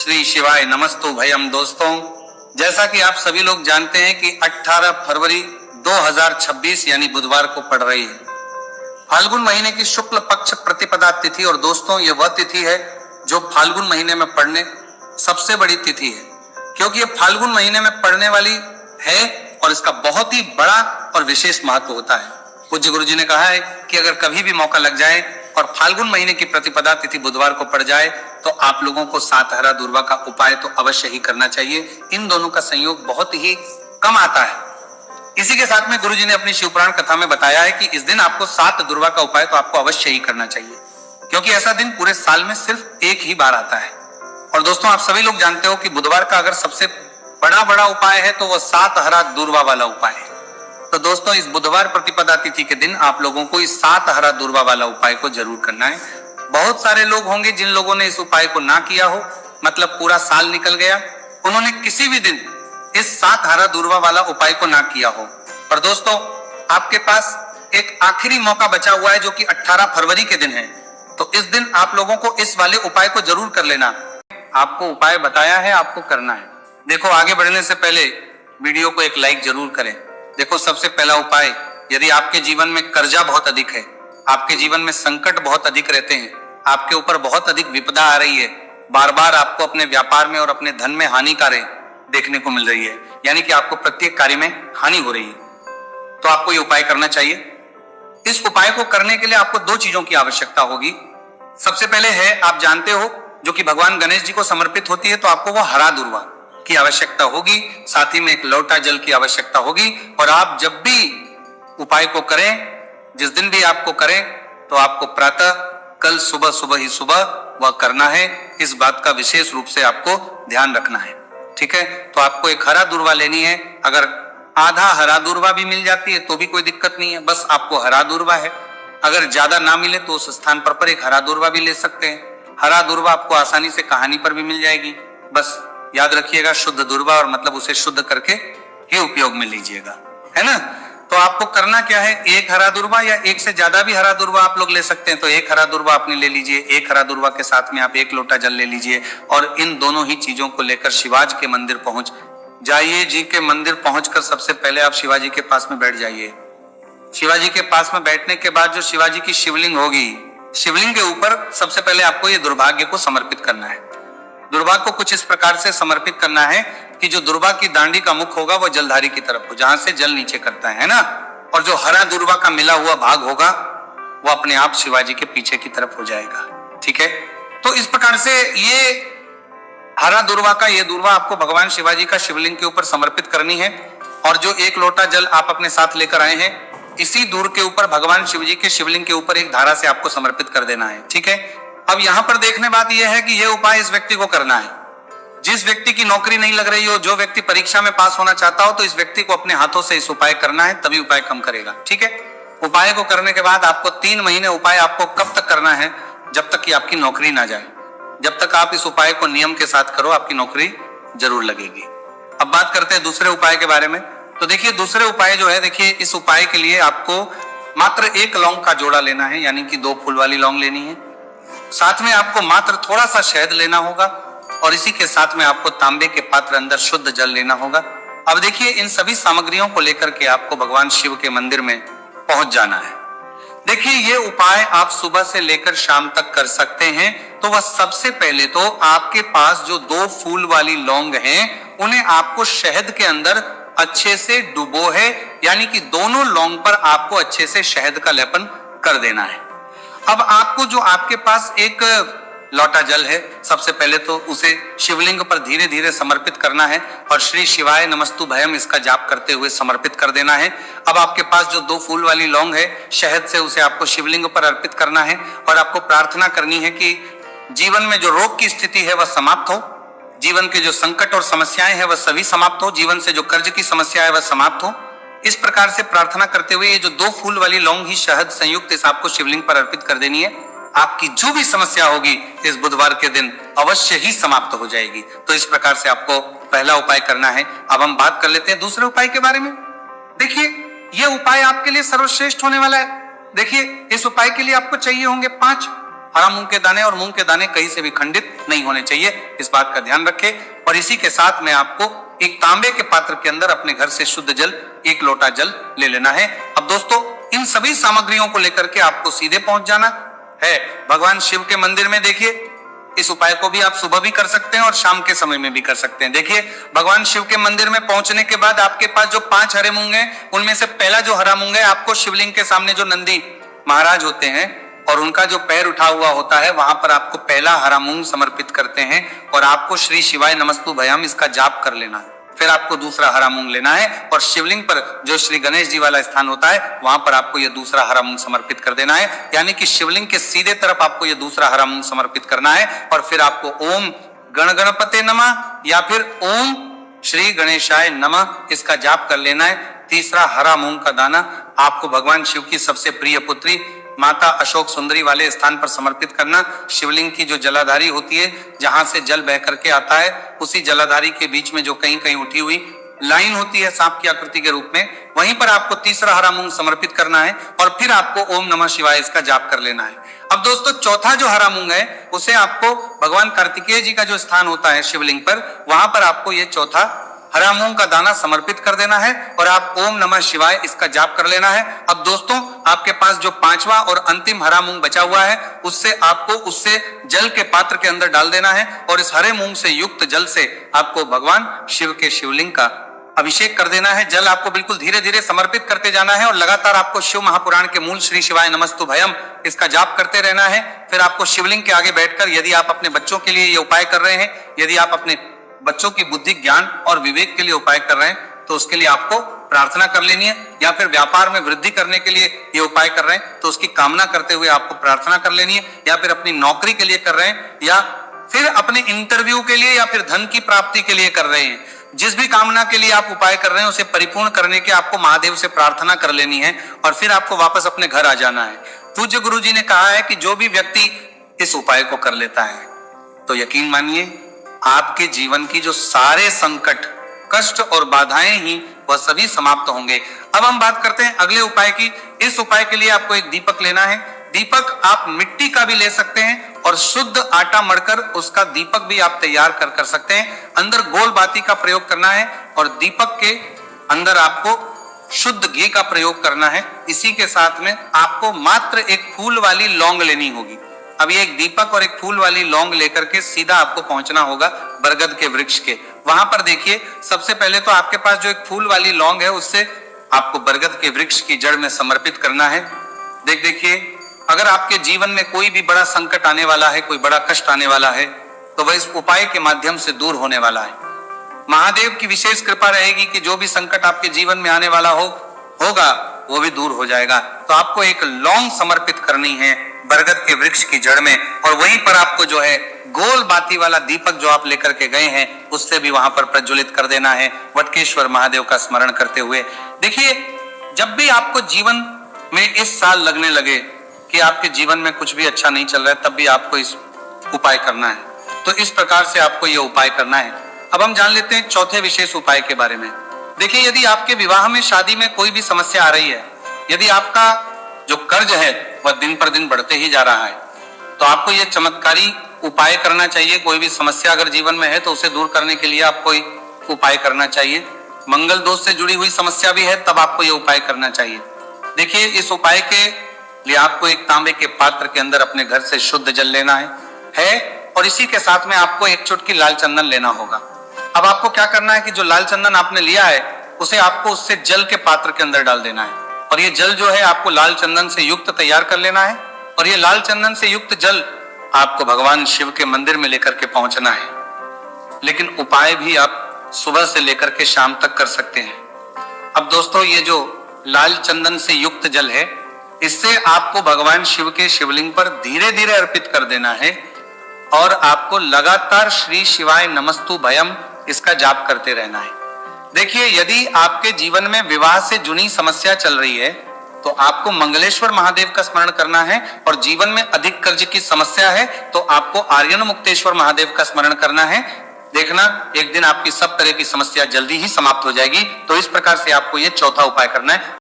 श्री शिवाय नमस्तु भयम। दोस्तों, जैसा कि आप सभी लोग जानते हैं कि 18 फरवरी 2026 यानी बुधवार को पड़ रही है फाल्गुन महीने की शुक्ल पक्ष प्रतिपदा तिथि। और दोस्तों, ये वह तिथि है जो फाल्गुन महीने में पड़ने सबसे बड़ी तिथि है, क्योंकि ये फाल्गुन महीने में पड़ने वाली है और इसका बहुत ही बड़ा और विशेष महत्व होता है। पूज्य गुरु जी ने कहा है कि अगर कभी भी मौका लग जाए और फाल्गुन महीने की प्रतिपदा तिथि बुधवार को पड़ जाए तो आप लोगों को सात हरा दूर्वा का उपाय तो अवश्य ही करना चाहिए। इन दोनों का संयोग बहुत ही कम आता है। इसी के साथ में गुरु जी ने अपनी शिवपुराण कथा में बताया है कि इस दिन आपको सात दूर्वा का उपाय तो आपको अवश्य ही करना चाहिए, क्योंकि ऐसा दिन पूरे साल में सिर्फ एक ही बार आता है। और दोस्तों, आप सभी लोग जानते हो कि बुधवार का अगर सबसे बड़ा उपाय है तो वह सात हरा दूर्वा वाला उपाय है। तो दोस्तों, इस बुधवार प्रतिपदा तिथि के दिन आप लोगों को इस सात हरा दूर्वा वाला उपाय को जरूर करना है। बहुत सारे लोग होंगे जिन लोगों ने इस उपाय को ना किया हो, मतलब पूरा साल निकल गया, उन्होंने किसी भी दिन इस सात हरा दूर्वा वाला उपाय को ना किया हो। पर दोस्तों, आपके पास एक आखिरी मौका बचा हुआ है जो कि 18 फरवरी के दिन है। तो इस दिन आप लोगों को इस वाले उपाय को जरूर कर लेना। आपको उपाय बताया है, आपको करना है। देखो, आगे बढ़ने से पहले वीडियो को एक लाइक जरूर करें। देखो, सबसे पहला उपाय, यदि आपके जीवन में कर्जा बहुत अधिक है, आपके जीवन में संकट बहुत अधिक रहते हैं, आपके ऊपर बहुत अधिक विपदा आ रही है, बार बार आपको अपने व्यापार में और अपने धन में हानिकारें देखने को मिल रही है, यानी कि आपको प्रत्येक कार्य में हानि हो रही है, तो आपको ये उपाय करना चाहिए। इस उपाय को करने के लिए आपको दो चीजों की आवश्यकता होगी। सबसे पहले है, आप जानते हो, जो कि भगवान गणेश जी को समर्पित होती है, तो आपको वो हरा दूर्वा की आवश्यकता होगी, साथ ही में एक लोटा जल की आवश्यकता होगी। और आप जब भी उपाय को करें, जिस दिन भी आपको करें, तो आपको प्रातः कल सुबह ही सुबह वह करना है। इस बात का विशेष रूप से आपको ध्यान रखना है, ठीक है। तो आपको एक हरा दूर्वा लेनी है। अगर आधा हरा दूर्वा भी मिल जाती है तो भी कोई दिक्कत नहीं है, बस आपको हरा दूर्वा है। अगर ज्यादा ना मिले तो उस स्थान पर एक हरा दूर्वा भी ले सकते हैं। हरा दूर्वा आपको आसानी से कहानी पर भी मिल जाएगी। बस याद रखिएगा, शुद्ध दूर्वा, और मतलब उसे शुद्ध करके ही उपयोग में लीजिएगा, है ना। तो आपको करना क्या है, एक हरा दूर्वा या एक से ज्यादा भी हरा दूर्वा आप लोग ले सकते हैं। तो एक हरा दूर्वा आपने ले लीजिए, एक हरा दूर्वा के साथ में आप एक लोटा जल ले लीजिए, और इन दोनों ही चीजों को लेकर शिवाजी के मंदिर पहुंच जाइए। जी के मंदिर पहुंचकर सबसे पहले आप शिवाजी के पास में बैठ जाइए। शिवाजी के पास में बैठने के बाद जो शिवाजी की शिवलिंग होगी, शिवलिंग के ऊपर सबसे पहले आपको ये दुर्भाग्य को समर्पित करना है। दुर्भाग्य को कुछ इस प्रकार से समर्पित करना है कि जो दुर्वा की दांडी का मुख होगा वो जलधारी की तरफ हो, जहां से जल नीचे करता है ना, और जो हरा दुर्वा का मिला हुआ भाग होगा वो अपने आप शिवाजी के पीछे की तरफ हो जाएगा, ठीक है। तो इस प्रकार से ये हरा दुर्वा का ये दुर्वा आपको भगवान शिवाजी का शिवलिंग के ऊपर समर्पित करनी है। और जो एक लोटा जल आप अपने साथ लेकर आए हैं, इसी दूर के ऊपर भगवान शिवजी के शिवलिंग के ऊपर एक धारा से आपको समर्पित कर देना है, ठीक है। अब यहाँ पर देखने बात यह है कि यह उपाय इस व्यक्ति को करना है जिस व्यक्ति की नौकरी नहीं लग रही हो, जो व्यक्ति परीक्षा में पास होना चाहता हो, तो इस व्यक्ति को अपने हाथों से इस उपाय करना है, तभी उपाय कम करेगा, ठीक है। उपाय को करने के बाद आपको 3 महीने उपाय आपको कब तक करना है, जब तक कि आपकी नौकरी ना जाए। जब तक आप इस उपाय को नियम के साथ करो, आपकी नौकरी जरूर लगेगी। अब बात करते हैं दूसरे उपाय के बारे में। तो देखिए, दूसरे उपाय जो है, देखिए, इस उपाय के लिए आपको मात्र एक लौंग का जोड़ा लेना है, यानी कि 2 फूल वाली लौंग लेनी है। साथ में आपको मात्र थोड़ा सा शहद लेना होगा, और इसी के साथ में आपको तांबे के पात्र अंदर शुद्ध जल लेना होगा। अब देखिए, इन सभी सामग्रियों को लेकर के आपको भगवान शिव के मंदिर में पहुंच जाना है। देखिए, ये उपाय आप सुबह से लेकर शाम तक कर सकते हैं। तो वह सबसे पहले तो आपके पास जो 2 फूल वाली लौंग हैं, उन्हें आपको शहद के अंदर अच्छे से डुबो है, यानी कि दोनों लौंग पर आपको अच्छे से शहद का लेपन कर देना है। अब आपको जो आपके पास एक लोटा जल है, सबसे पहले तो उसे शिवलिंग पर धीरे धीरे समर्पित करना है, और श्री शिवाय नमस्तु भयम इसका जाप करते हुए समर्पित कर देना है। अब आपके पास जो 2 फूल वाली लौंग है, शहद से उसे आपको शिवलिंग पर अर्पित करना है, और आपको प्रार्थना करनी है कि जीवन में जो रोग की स्थिति है वह समाप्त हो, जीवन के जो संकट और समस्याएं हैं वह सभी समाप्त हो, जीवन से जो कर्ज की समस्या है वह समाप्त हो। इस प्रकार से प्रार्थना करते हुए ये जो 2 फूल वाली लौंग ही शहद संयुक्त इस आपको शिवलिंग पर अर्पित कर देनी है। आपकी जो भी समस्या होगी इस बुधवार के दिन अवश्य ही समाप्त हो जाएगी। तो इस प्रकार से आपको पहला उपाय करना है। अब हम बात कर लेते हैं दूसरे उपाय के बारे में। देखिए, यह उपाय आपके लिए सर्वश्रेष्ठ होने वाला है। देखिए, इस उपाय के लिए आपको चाहिए होंगे 5 हरा मूंग के दाने और मूंग के दाने कहीं से भी खंडित नहीं होने चाहिए, इस बात का ध्यान रखें। और इसी के साथ में आपको एक तांबे के पात्र के अंदर अपने घर से शुद्ध जल 1 लोटा जल ले लेना है। अब दोस्तों इन सभी सामग्रियों को लेकर के आपको सीधे पहुंच जाना है भगवान शिव के मंदिर में। देखिए इस उपाय को भी आप सुबह भी कर सकते हैं और शाम के समय में भी कर सकते हैं। देखिए भगवान शिव के मंदिर में पहुंचने के बाद आपके पास जो 5 हरे मूंग हैं, उनमें से पहला जो हरा मूंग है आपको शिवलिंग के सामने जो नंदी महाराज होते हैं और उनका जो पैर उठा हुआ होता है वहां पर आपको पहला हरा मूंग समर्पित करते हैं और आपको श्री शिवाय नमस्तु भयम इसका जाप कर लेना है। फिर आपको दूसरा हरा मूंग लेना है और शिवलिंग पर जो श्री गणेश जी वाला स्थान होता है वहां पर आपको यह दूसरा हरा मूंग समर्पित कर देना है, यानी कि शिवलिंग के सीधे तरफ आपको यह दूसरा हरा मूंग समर्पित करना है। और फिर आपको ओम गण गणपते नमः या फिर ओम श्री गणेशाय नमः इसका जाप कर लेना है। तीसरा हरा मूंग का दाना आपको भगवान शिव की सबसे प्रिय पुत्री माता अशोक सुंदरी वाले स्थान पर समर्पित करना। शिवलिंग की जो जलाधारी होती है, जहां से जल बह करके आता है, उसी जलाधारी के बीच में जो कहीं कहीं उठी हुई लाइन होती है सांप की आकृति के रूप में, वहीं पर आपको तीसरा हरा मूंग समर्पित करना है और फिर आपको ओम नमः शिवाय इसका जाप कर लेना है। अब दोस्तों चौथा जो हरा मूंग है उसे आपको भगवान कार्तिकेय जी का जो स्थान होता है शिवलिंग पर, वहां पर आपको ये चौथा हरा मूंग का दाना समर्पित कर देना है और आप ओम नमः शिवाय इसका जाप कर लेना है। अब दोस्तों आपके पास जो 5वां और अंतिम हरा मूंग बचा हुआ है उससे जल के पात्र के अंदर डाल देना है और इस हरे मूंग से युक्त जल से आपको भगवान शिव के शिवलिंग का अभिषेक कर देना है। जल आपको बिल्कुल धीरे धीरे समर्पित करते जाना है और लगातार आपको शिव महापुराण के मूल श्री शिवाय नमस्तु भयम इसका जाप करते रहना है। फिर आपको शिवलिंग के आगे बैठकर, यदि आप अपने बच्चों के लिए ये उपाय कर रहे हैं, यदि आप अपने बच्चों की बुद्धि ज्ञान और विवेक के लिए उपाय कर रहे हैं तो उसके लिए आपको प्रार्थना कर लेनी है, या फिर व्यापार में वृद्धि करने के लिए ये उपाय कर रहे हैं तो उसकी कामना करते हुए आपको प्रार्थना कर लेनी है, या फिर अपनी नौकरी के लिए कर रहे हैं या फिर अपने इंटरव्यू के लिए या फिर धन की प्राप्ति के लिए कर रहे हैं, जिस भी कामना के लिए आप उपाय कर रहे हैं उसे परिपूर्ण करने के आपको महादेव से प्रार्थना कर लेनी है और फिर आपको वापस अपने घर आ जाना है। पूज्य गुरु जी ने कहा है कि जो भी व्यक्ति इस उपाय को कर लेता है तो यकीन मानिए आपके जीवन की जो सारे संकट, कष्ट और बाधाएं ही वह सभी समाप्त होंगे। अब हम बात करते हैं अगले उपाय की। इस उपाय के लिए आपको एक दीपक लेना है। दीपक आप मिट्टी का भी ले सकते हैं और शुद्ध आटा मढ़कर उसका दीपक भी आप तैयार कर सकते हैं। अंदर गोल बाती का प्रयोग करना है और दीपक के अंदर आपको शुद्ध घी का प्रयोग करना है। इसी के साथ में आपको मात्र एक फूल वाली लौंग लेनी होगी। अब ये एक दीपक और एक फूल वाली लौंग लेकर के सीधा आपको पहुंचना होगा बरगद के वृक्ष के। वहां पर देखिए सबसे पहले तो आपके पास जो एक फूल वाली लौंग है उससे आपको बरगद के वृक्ष की जड़ में समर्पित करना है। देखिए अगर आपके जीवन में कोई भी बड़ा संकट आने वाला है, कोई बड़ा कष्ट आने वाला है तो वह इस उपाय के माध्यम से दूर होने वाला है। महादेव की विशेष कृपा रहेगी कि जो भी संकट आपके जीवन में आने वाला होगा वो भी दूर हो जाएगा। तो आपको एक लौंग समर्पित करनी है बरगद के वृक्ष की जड़ में और वहीं पर आपको जो है गोल बाती वाला दीपक जो आप लेकर के गए हैं उससे भी वहां पर प्रज्वलित कर देना है, वटकेश्वर महादेव का स्मरण करते हुए। देखिए जब भी आपको जीवन में इस साल लगने लगे कि आपके जीवन में कुछ भी अच्छा नहीं चल रहा है, तब भी आपको इस उपाय करना है। तो इस प्रकार से आपको यह उपाय करना है। अब हम जान लेते हैं चौथे विशेष उपाय के बारे में। देखिए यदि आपके विवाह में, शादी में कोई भी समस्या आ रही है, यदि आपका जो कर्ज है वह दिन पर दिन बढ़ते ही जा रहा है, तो आपको यह चमत्कारी उपाय करना चाहिए। कोई भी समस्या अगर जीवन में है तो उसे दूर करने के लिए आपको उपाय करना चाहिए। मंगल दोष से जुड़ी हुई समस्या भी है तब आपको यह उपाय करना चाहिए। देखिए इस उपाय के लिए आपको एक तांबे के पात्र के अंदर अपने घर से शुद्ध जल लेना है और इसी के साथ में आपको एक चुटकी लाल चंदन लेना होगा। अब आपको क्या करना है कि जो लाल चंदन आपने लिया है उसे आपको उससे जल के पात्र के अंदर डाल देना है और ये जल जो है आपको लाल चंदन से युक्त तैयार कर लेना है और ये लाल चंदन से युक्त जल आपको भगवान शिव के मंदिर में लेकर के पहुंचना है। लेकिन उपाय भी आप सुबह से लेकर के शाम तक कर सकते हैं। अब दोस्तों ये जो लाल चंदन से युक्त जल है इससे आपको भगवान शिव के शिवलिंग पर धीरे धीरे अर्पित कर देना है और आपको लगातार श्री शिवाय नमस्तु भयम इसका जाप करते रहना है। देखिए यदि आपके जीवन में विवाह से जुड़ी समस्या चल रही है तो आपको मंगलेश्वर महादेव का स्मरण करना है और जीवन में अधिक कर्ज की समस्या है तो आपको आर्यन मुक्तेश्वर महादेव का स्मरण करना है। देखना एक दिन आपकी सब तरह की समस्या जल्दी ही समाप्त हो जाएगी। तो इस प्रकार से आपको ये चौथा उपाय करना है।